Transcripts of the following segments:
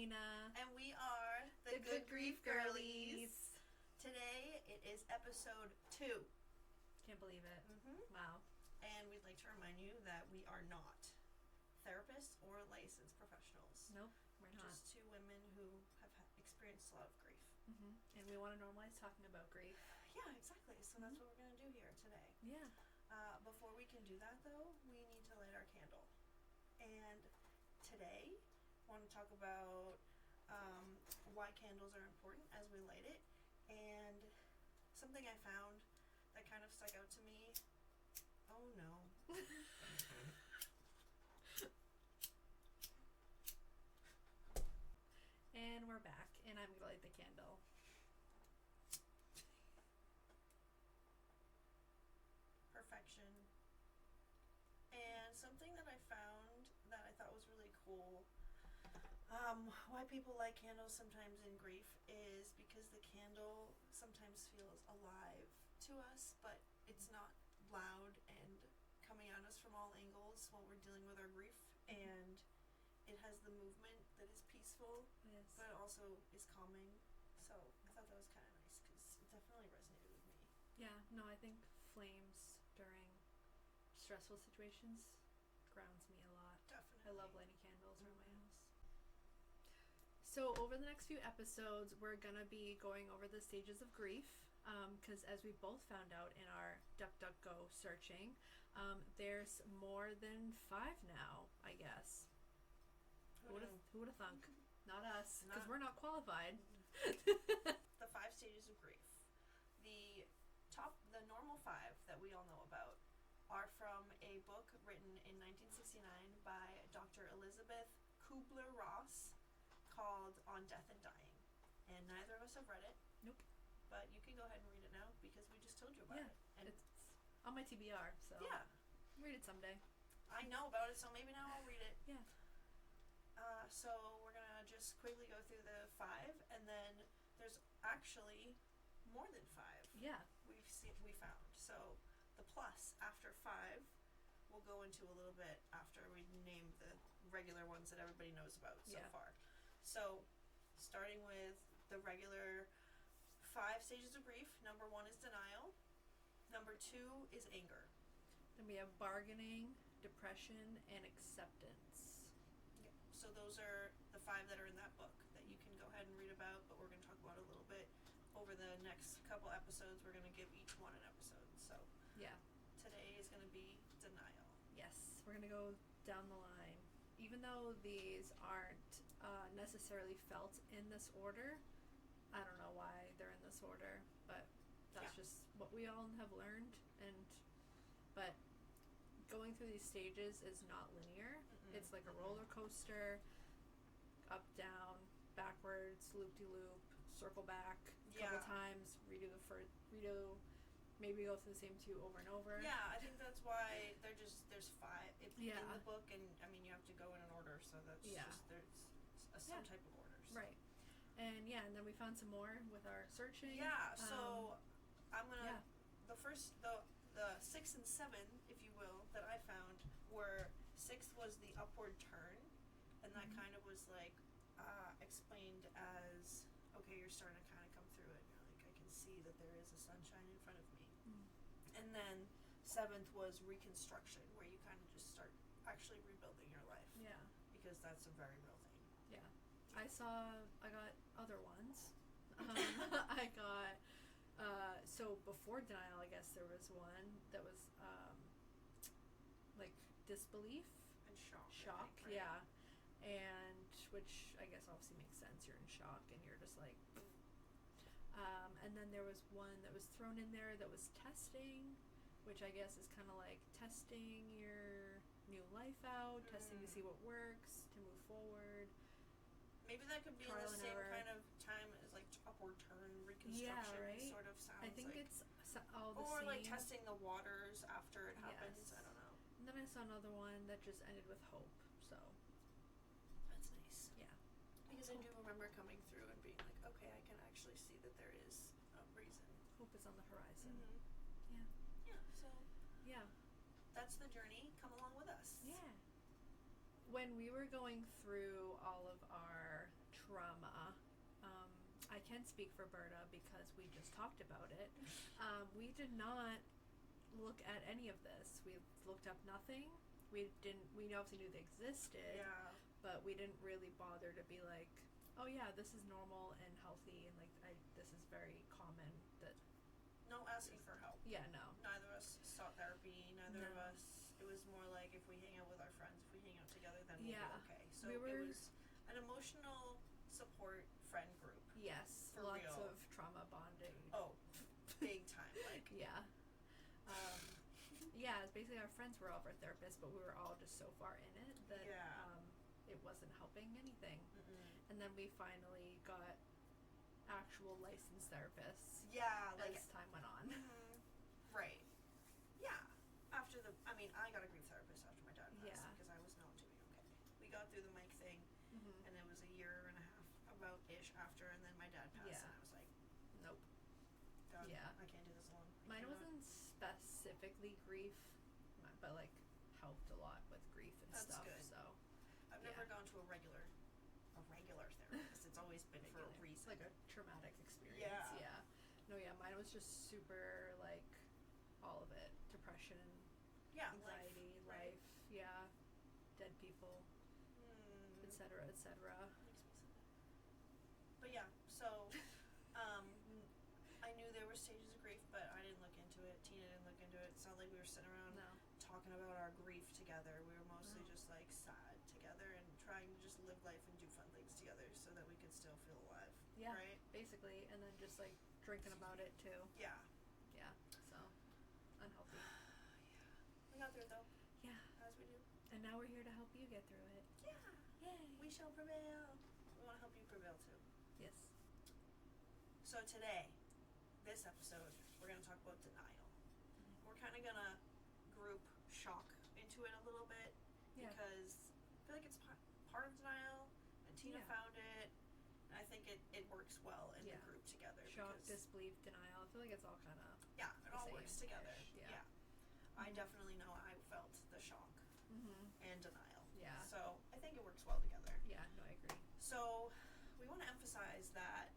Christina. And we are the Good Grief Girlies. Today it is episode 2. Can't believe it. Mm-hmm. Wow. And we'd like to remind you that we are not therapists or licensed professionals. Nope, we're not. Just two women who have experienced a lot of grief. Mm-hmm. And we want to normalize talking about grief. Yeah, exactly. So that's what we're going to do here today. Yeah. Before we can do that, though, we need to light our candle. And today, I want to talk about why candles are important as we light it, and something I found that kind of stuck out to me. Oh no. And we're back, and I'm going to light the candle. Perfection. And something that I found that I thought was really cool, why people light candles sometimes in grief is because the candle sometimes feels alive to us, but it's not loud and coming at us from all angles while we're dealing with our grief, and it has the movement that is peaceful, Yes. but it also is calming. So I thought that was kind of nice because it definitely resonated with me. Yeah, no, I think flames during stressful situations grounds me a lot. Definitely. I love lighting candles around my house. So over the next few episodes, we're going to be going over the stages of grief, because as we both found out in our DuckDuckGo searching, there's more than 5 now, I guess. Who would have thunk? Not us, because we're not qualified. The 5 stages of grief. The normal 5 that we all know about are from a book written in 1969 by Dr. Elizabeth Kubler-Ross called On Death and Dying. And neither of us have read it. Nope. But you can go ahead and read it now because we just told you about it. And it's on my TBR, so yeah, read it someday. I know about it, so maybe now I'll read it. Yeah. So we're going to just quickly go through the 5, and then there's actually more than 5. Yeah. We found. So the plus after 5 we'll go into a little bit after we name the regular ones that everybody knows about so far. So starting with the regular 5 stages of grief, number 1 is denial. Number 2 is anger. Then we have bargaining, depression, and acceptance. Yeah. So those are the 5 that are in that book that you can go ahead and read about, but we're going to talk about a little bit over the next couple episodes. We're going to give each one an episode. So yeah, today is going to be denial. Yes, we're going to go down the line. Even though these aren't necessarily felt in this order, I don't know why they're in this order, but that's just what we all have learned. But going through these stages is not linear. Mm-mm. It's like a roller coaster, up, down, backwards, loop-de-loop, circle back a couple times, redo, maybe go through the same 2 over and over. Yeah, I think that's why there's 5 in the book, and I mean you have to go in an order, so that's just there's some type of orders. Right. And and then we found some more with our searching. Yeah, so I'm gonna the 6 and 7, if you will, that I found were 6 was the upward turn, and that kind of was like explained as, okay, you're starting to kind of come through it. You're like, I can see that there is a sunshine in front of me. And then 7th was reconstruction, where you kind of just start actually rebuilding your life. Yeah. Because that's a very real thing. Yeah. I got other ones. I got, so before denial, I guess there was one that was, like disbelief. And shock. Shock, think, right? yeah. And which I guess obviously makes sense. You're in shock and you're just like, and then there was one that was thrown in there that was testing, which I guess is kind of like testing your new life out, testing to see what works, to move forward. Maybe that could be in the same kind of time as like upward turn, reconstruction sort of sounds. I think like, it's all the or same. Or like testing the waters after it happens. Yes. I don't know. And then I saw another one that just ended with hope. So that's nice. Yeah. Because I do remember coming through and being like, okay, I can actually see that there is a reason. Hope is on the horizon. Mm-hmm. Yeah. Yeah. So. Yeah. That's the journey. Come along with us. Yeah. When we were going through all of our trauma, I can speak for Berta because we just talked about it. We did not look at any of this. We looked up nothing. We obviously knew they existed, Yeah. but we didn't really bother to be like, oh yeah, this is normal and healthy, and like this is very common. That No asking for help. yeah, no, Neither of us sought therapy. Neither of No. us. It was more like if we hang out with our friends, if we hang out together, then we'll Yeah. be okay. So We were- it was an emotional support friend group. yes, For lots real. of trauma bonding. Oh, big time. Like, Yeah. Yeah, it's basically our friends were all of our therapists, but we were all just so far in it that Yeah. it wasn't helping anything. mm-mm. And then we finally got actual licensed therapists Yeah, like, as time went on. right. Yeah. After I got a grief therapist after my dad passed Yeah. because I was not doing okay. We got through the Mike thing, Mm-hmm. and it was a year and a half about-ish after, and then my dad passed, Yeah. and I was like, Nope. God, Yeah. I can't do this alone. I Mine cannot. wasn't specifically grief, but like helped a lot with grief and That's stuff. good. So I've yeah. never gone to a regular therapist. It's always been for a regular- reason. like a traumatic experience. Yeah. Yeah. No, yeah, mine was just super like all of it. Depression, Yeah, anxiety, life, right? yeah, dead people, Mm, etc., etc. makes me sad. But yeah, so I knew there were stages of grief, but I didn't look into it. Tina didn't look into it. It's not like we were sitting around No. talking about our grief together. We were mostly No. just like sad together and trying to just live life and do fun things together so that we could still feel alive. Yeah. Right? Basically, and then just like drinking about it too. Yeah. Yeah. So unhealthy. We got through it though, Yeah. as we do. And now we're here to help you get through it. Yeah. Yay. We shall prevail. We want to help you prevail too. Yes. So today, this episode, we're going to talk about denial. We're kind of going to group shock into it a little bit Yeah. because I feel like it's part of denial, and Tina Yeah. found it, and I think it works well in Yeah. the group together. Shock, because, disbelief, denial. I feel like it's all kind of. yeah, it the all same works together. ish, yeah. Yeah. I Mhm. definitely know I felt the shock Mm-hmm. and denial. Yeah. So I think it works well together. Yeah. No, I agree. So, we want to emphasize that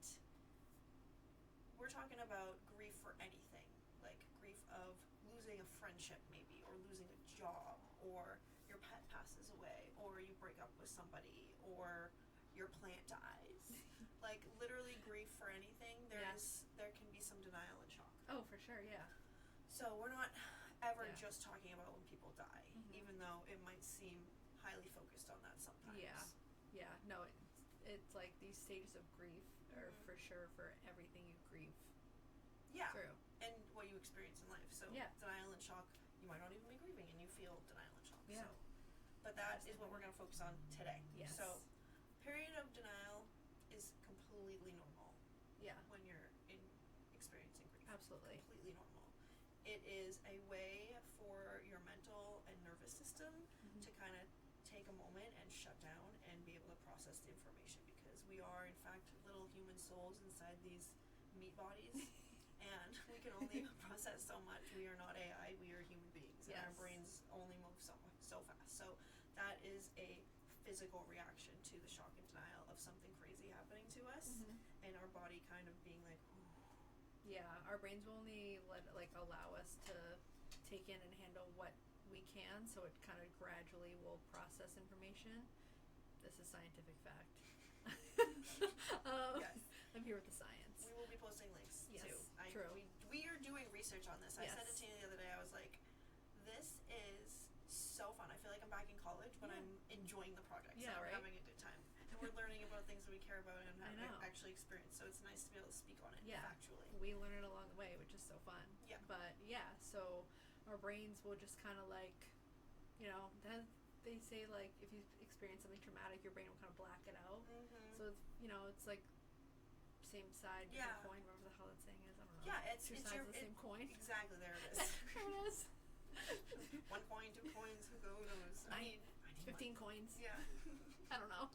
we're talking about grief for anything, like grief of losing a friendship maybe, or losing a job, or your pet passes away, or you break up with somebody, or your plant dies. Like literally grief for anything, there can be some denial and shock. Oh, for sure. Yeah. So we're not ever Yeah. just talking about when people die, Mhm. even though it might seem highly focused on that sometimes. Yeah. Yeah. No, it's like these stages of grief are Mhm. for sure for everything you grieve Yeah. through. And what you experience in life. So Yeah. denial and shock, you might not even be grieving and you feel denial and shock. Yeah. So, but that is what we're going to focus on today. Yes. So period of denial is completely normal Yeah. when you're experiencing grief. Absolutely. Completely normal. It is a way for your mental and nervous system Mhm. to kind of take a moment and shut down and be able to process the information, because we are in fact little human souls inside these meat bodies and we can only process so much. We are not AI, we are human beings, and our Yes. brains only move so fast. So that is a physical reaction to the shock and denial of something crazy happening to us, Mhm. and our body kind of being like, Yeah, our brains will only allow us to take in and handle what we can, so it kind of gradually will process information. This is scientific fact. Yes. I'm here with the science. we will be posting links Yes, too. true. We are doing research on this. I said it Yes. to you the other day. I was like, this is so fun. I feel like I'm back in college, but Yeah. I'm enjoying the project. Yeah, so I'm right? having a good time. And we're learning about things that we care about and I have know. actually experienced. So it's nice to be able to speak on it Yeah. factually. We learn it along the way, which is so fun. Yeah. But yeah, so our brains will just kind of then they say like if you experience something traumatic, your brain will kind of black it out. Mm-hmm. So it's like same side, Yeah. different coin, whatever the hell that saying is. I don't know. Yeah, it's two it's sides your of the same coin. Exactly, there it is. There it is. One coin, two coins, who knows? I need 15 money. coins. Yeah. I don't know.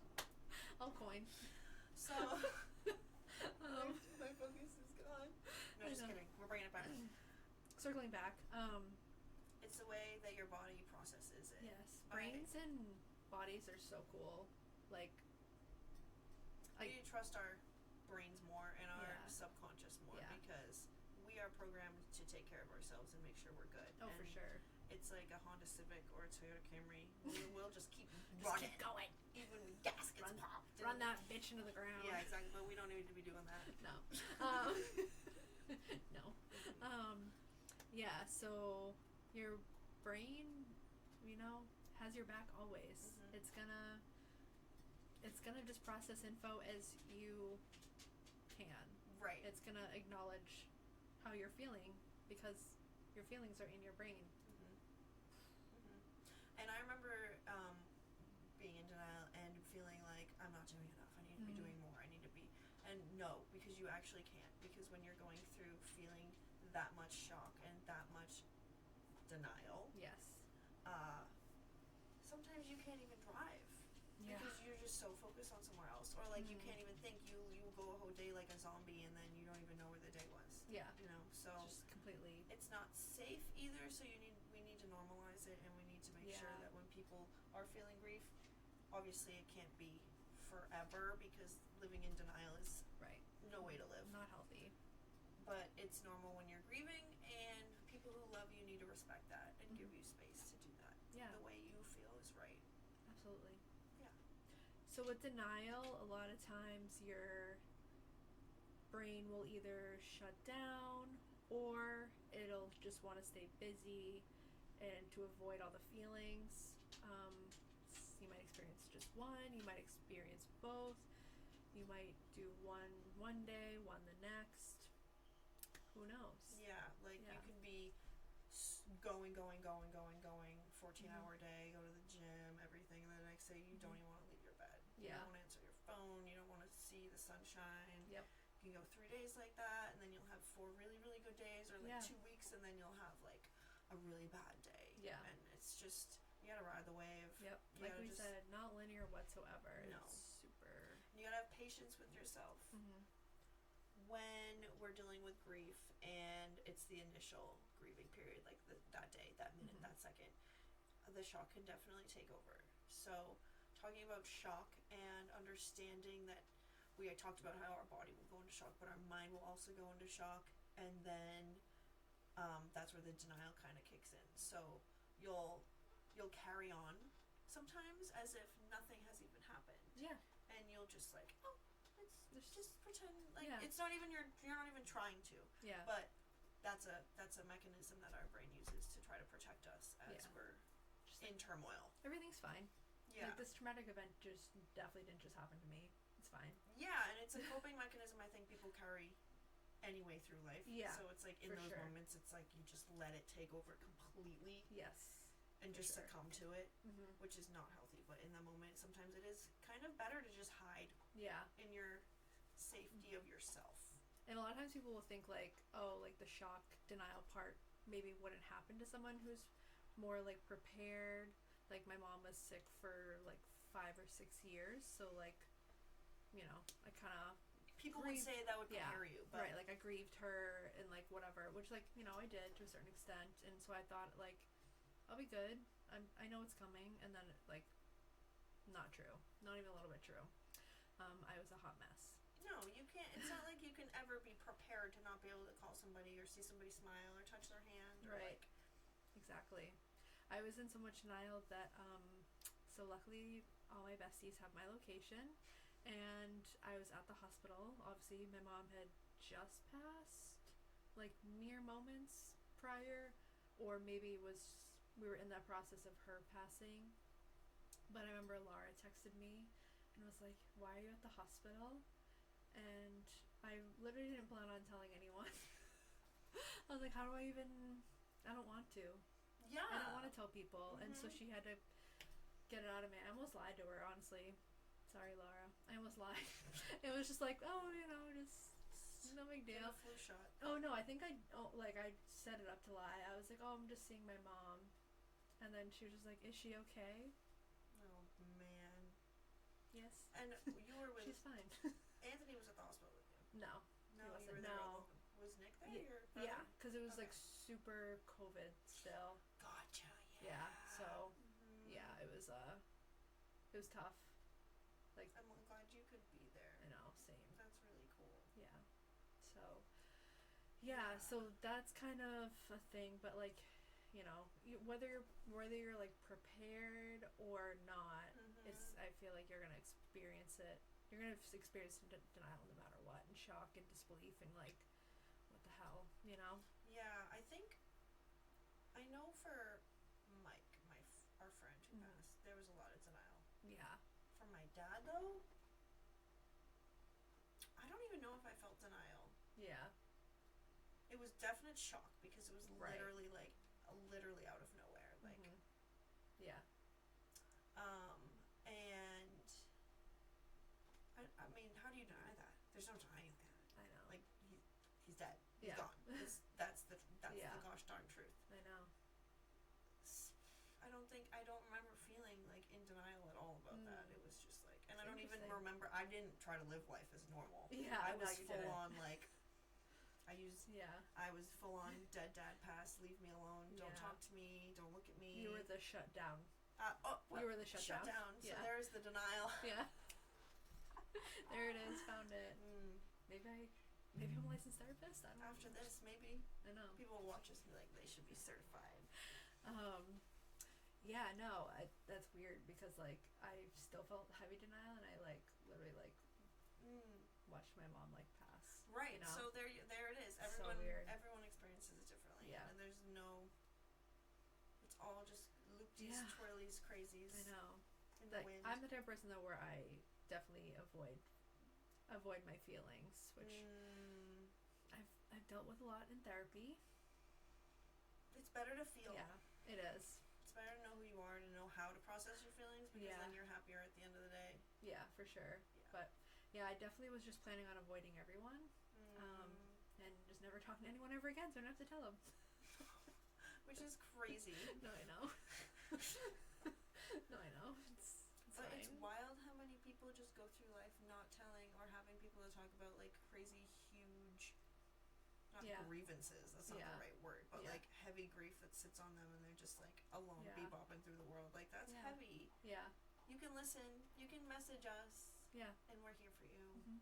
I'll coin. So my focus is gone. No, I just know. kidding. We're bringing it back. Circling back, It's the way that your body processes it. yes, By- brains and bodies are so cool. Like, We need to trust our brains more and our Yeah. subconscious more Yeah. because we are programmed to take care of ourselves and make sure we're good. Oh, and for sure. It's like a Honda Civic or a Toyota Camry. We'll just keep Just running. keep going. Even when gas gets popped. Run that bitch into the ground. Yeah, exactly. But we don't need to be doing that. No. No. Yeah, so your brain, has your back always. Mhm. It's gonna just process info as you can. Right. It's gonna acknowledge how you're feeling because your feelings are in your brain. Mhm. Mhm. And I remember being in denial and feeling like I'm not doing enough. I need to be Mhm. doing more. I need to be, and no, because you actually can't. Because when you're going through feeling that much shock and that much denial, Yes. sometimes you can't even drive. Yeah. Because you're just so focused on somewhere else, or like you Mhm. can't even think. You go a whole day like a zombie, and then you don't even know where the day was. Yeah. So Just completely. it's not safe either. So we need to normalize it, and we need to make sure Yeah. that when people are feeling grief, obviously it can't be forever because living in denial is Right. no way to live. Not healthy. But it's normal when you're grieving, and people who love you need to respect that and give Mhm. you space to do that. Yeah. The way you feel is right. Absolutely. Yeah. So with denial, a lot of times your brain will either shut down or it'll just want to stay busy and to avoid all the feelings. You might experience just one, you might experience both. You might do one day, one the next. Who knows? Yeah, like Yeah. you can be going, 14-hour day, go to the gym, everything, and the next day you don't even want to leave your bed. You Yeah. don't want to answer your phone, you don't want to see the sunshine. Yep. You can go 3 days like that, and then you'll have 4 really, really good days, or like Yeah. 2 weeks, and then you'll have like a really bad day. Yeah. And it's just, you gotta ride the wave. Yep. You Like gotta we just- said, not linear whatsoever. No. It's super. You gotta have patience with yourself. Mm-hmm. When we're dealing with grief and it's the initial grieving period, like that day, that minute, Mhm. that second, the shock can definitely take over. So talking about shock and understanding that we had talked about how our body will go into shock, but our mind will also go into shock, and then that's where the denial kind of kicks in. So you'll carry on sometimes as if nothing has even happened, Yeah. and you'll just like, oh, it's just pretend like Yeah. it's not even you're not even trying to. Yeah. But that's a mechanism that our brain uses to try to protect us as Yeah. we're Just in turmoil. everything's fine. Yeah. Like this traumatic event just definitely didn't just happen to me. It's fine. Yeah, and it's a coping mechanism I think people carry anyway through life. Yeah, So it's like in for those sure. moments it's like you just let it take over completely Yes. and for just sure. succumb to it, Mm-hmm. which is not healthy. But in the moment sometimes it is kind of better to just hide Yeah. in your safety of yourself. And a lot of times people will think like, oh, like the shock denial part maybe wouldn't happen to someone who's more like prepared. Like my mom was sick for like 5 or 6 years, so like, I kind of People would Grieve- say that would yeah, prepare you, but right, like I grieved her and like whatever, which like I did to a certain extent, and so I thought like I'll be good. I know it's coming, and then like not true, not even a little bit true. I was a hot mess. no, you can't. It's not like you can ever be prepared to not be able to call somebody or see somebody smile or touch their hand or Right. like Exactly. I was in so much denial that so luckily all my besties have my location, and I was at the hospital. Obviously my mom had just passed, like mere moments prior, or maybe we were in that process of her passing. But I remember Laura texted me and was like, "Why are you at the hospital?" And I literally didn't plan on telling anyone. I was like, "How do I even? I don't want to. yeah. I don't want to tell people." And so Mhm. she had to get it out of me. I almost lied to her, honestly. Sorry, Laura. I almost lied. It was just like, oh, just no big Get deal. a flu shot. Oh no, I think I set it up to lie. I was like, oh, I'm just seeing my mom, and then she was just like, is she okay? Oh man. Yes. And you were with She's fine. Anthony was at the hospital with you. No. No, He you wasn't. were there No. alone. Was Nick there? Ye- Your brother? Yeah, because it was like Okay. super COVID still. Gotcha. Yeah. So Mhm. yeah, it was tough. I'm glad you could be there. I know. same. That's really cool. Yeah. So, yeah, so that's kind of a thing, but like, you know, whether you're like prepared or not, it's I feel like you're gonna experience it. You're gonna experience denial no matter what, and shock and disbelief, and like, what the hell, you know? Yeah, I think I know for Mike, our friend who passed, there was a lot of denial. Yeah. For my dad though, I don't even know if I felt denial. Yeah. It was definite shock because it was Right. literally like literally out of nowhere. Like Yeah. and I mean, how do you deny that? There's no denying that. I know. Like he's dead. He's Yeah. gone. That's the Yeah. gosh darn truth. I know. I don't remember feeling like in denial at all about that. It was just like, and I don't even Interesting. remember. I didn't try to live life as normal. Yeah, I no, was you full didn't. on like. Yeah. I was full on dead dad passed. Leave me alone. Don't Yeah. talk to me. Don't look at me. You were the shut down. You were the shut down. So Yeah. there's the denial. Yeah. There it is. Found it. Maybe I'm a licensed therapist. I don't know. After this, maybe I know. people will watch us and be like, they should be certified. Yeah, no, that's weird because like I still felt heavy denial, and I like literally like watched my mom like pass. Right. You know? So there it is. So Everyone weird. everyone experiences it differently. Yeah. And there's no. It's all just loopties, Yeah. twirlies, crazies. I know. In Like the wind. I'm the type of person though where I definitely avoid my feelings, which I've dealt with a lot in therapy. It's better to feel. Yeah, it is. It's better to know who you are and to know how to process your feelings because Yeah. then you're happier at the end of the day. Yeah, for sure. Yeah. But yeah, I definitely was just planning on avoiding everyone, and just never talking to anyone ever again, so I don't have to tell them. Which is crazy. No, I know. No, I know. It's But fine. it's wild how many people just go through life not telling or having people to talk about like crazy huge not Yeah. grievances, that's not Yeah. the right word, but Yeah. like heavy grief that sits on them and they're just like alone Yeah. bebopping through the world. Like that's Yeah. heavy. Yeah, You can listen, you can message us, yeah. and we're here for you.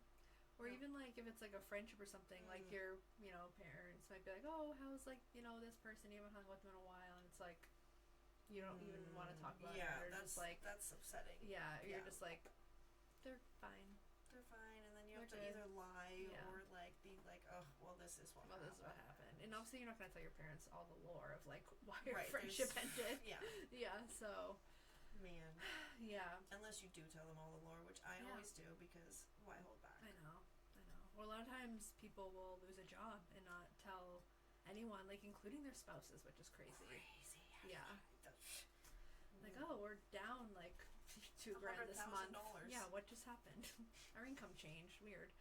Or Yeah. even like if it's like a friendship or something, like your parents might be like, oh, how's like this person, you haven't hung with them in a while, and it's like you don't even want to talk about it. Or that's just like that's upsetting. yeah, you're Yeah. just like they're fine. They're fine, and then you have They're to good. either lie Yeah. or like be like, oh, well, this is what Well, happened. this is what happened, and obviously you're not gonna tell your parents all the lore of like why your Right, friendship there's- ended. Yeah, Yeah. So man. yeah. Unless you do tell them all the lore, which I Yeah. always do because why hold back? I know. Well, a lot of times people will lose a job and not tell anyone, like including their spouses, which is crazy. Yeah. Like, oh, we're down like $2,000 this month. $100,000. Yeah, what just happened? Our income changed. Weird.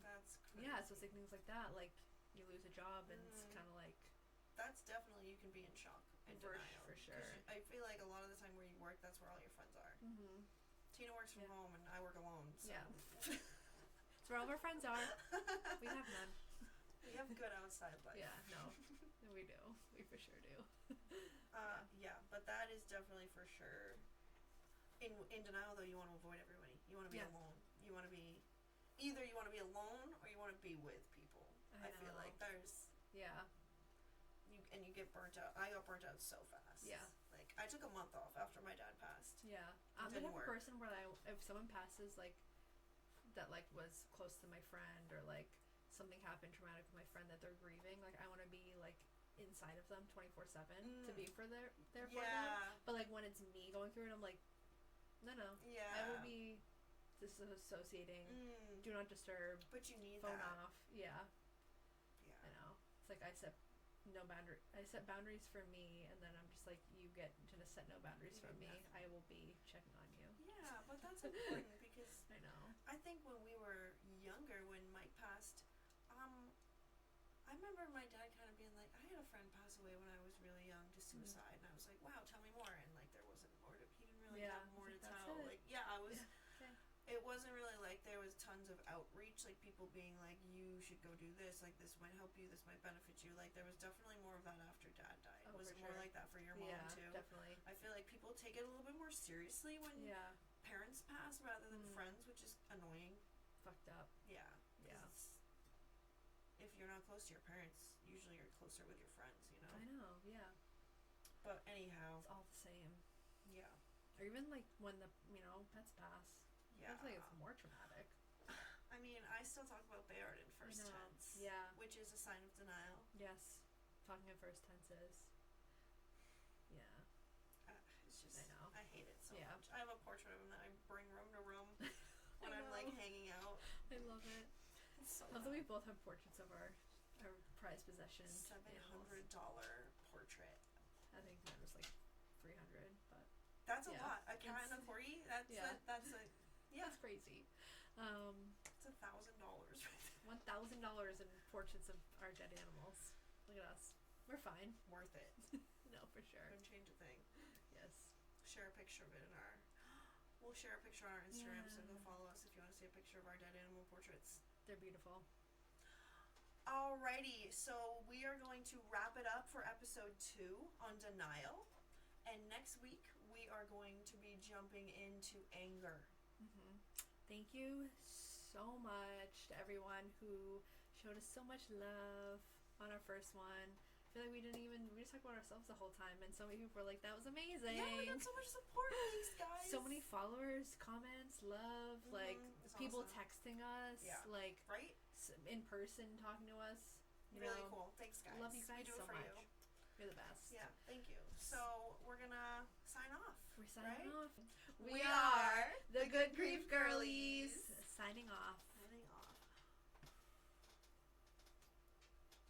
That's crazy. Yeah, so it's like things like that. Like you lose a job, and it's kind of like That's definitely, you can be in shock and For- denial. for 'Cause sure. I feel like a lot of the time where you work, that's where all your friends are. Tina works from Yeah. home and I work alone. So. Yeah. It's where all of our friends are. We have none. We have good outside life. Yeah, no, we do. We for sure do. Yeah, but that is definitely for sure. In denial though, you want to avoid everybody. You want to be Yeah. alone. You want to be either you want to be alone or you want to be with people. I feel know. like there's Yeah. you get burnt out. I got burnt out so fast. Yeah. Like I took a month off after my dad passed. Yeah. I'm the Didn't type of work. person where if someone passes like that like was close to my friend, or like something happened traumatic with my friend that they're grieving, like I want to be like inside of them 24/7 to be for there for them. Yeah. But like when it's me going through it, I'm like, no, Yeah. I will be disassociating. Do not disturb. But you need Phone that. off. Yeah, Yeah. I know. It's like I set boundaries for me, and then I'm just like, you get to just set no boundaries You from do me. nothing. I will be checking on you. Yeah, but that's important because I know. I think when we were younger, when Mike passed, I remember my dad kind of being like, I had a friend pass away when I was really young to suicide, and I was like, wow, tell me more, and like there wasn't more to, he didn't really Yeah, have more to that's tell. it. Like, yeah, I was. Okay. It wasn't really like there was tons of outreach, like people being like, you should go do this, like this might help you, this might benefit you. Like there was definitely more of that after Dad died. Oh, Was for it more sure. like that for your mom Yeah, too? definitely. I feel like people take it a little bit more seriously when Yeah. parents pass rather than friends, which is annoying. fucked up. Yeah. 'Cause Yeah. if you're not close to your parents, usually you're closer with your friends, you know? I know, yeah. But anyhow. It's all the same. Yeah. Or even like when the, pets pass. Yeah. I feel like it's more traumatic. I mean, I still talk about Bayard in first I know. tense. Yeah. Which is a sign of denial. Yes. Talking in first tenses. Yeah. It's just, I know. I hate it so Yeah. much. I have a portrait of him that I bring room to room when I I'm like know. hanging out. I love it. It's so I love that we both have portraits of our prized possessions. $700 portrait. I think mine was like 300, but That's a Yeah. lot. A cat and a It's- corgi. That's yeah. yeah. that's crazy. It's $1,000 right there. $1,000 in portraits of our dead animals. Look at us. We're fine. Worth it. No, for sure. Wouldn't change a thing. Yes. Share a picture of it in our. We'll share a picture on our Instagram, so go Yeah. follow us if you want to see a picture of our dead animal portraits. They're beautiful. Alrighty, so we are going to wrap it up for episode 2 on denial, and next week we are going to be jumping into anger. Mm-hmm. Thank you so much to everyone who showed us so much love on our first one. I feel like we just talked about ourselves the whole time, and so many people were like, that was amazing. Yeah, we got so much support, thanks guys. So many followers, comments, love, like It's people awesome. texting us, Yeah. like Right? in person talking to us. You Really know, cool. Thanks guys. Love you We guys do it so for much. you. You're the best. Yeah, thank you. So we're gonna sign off. We're signing right? off. We are the Good Grief Girlies. Signing off.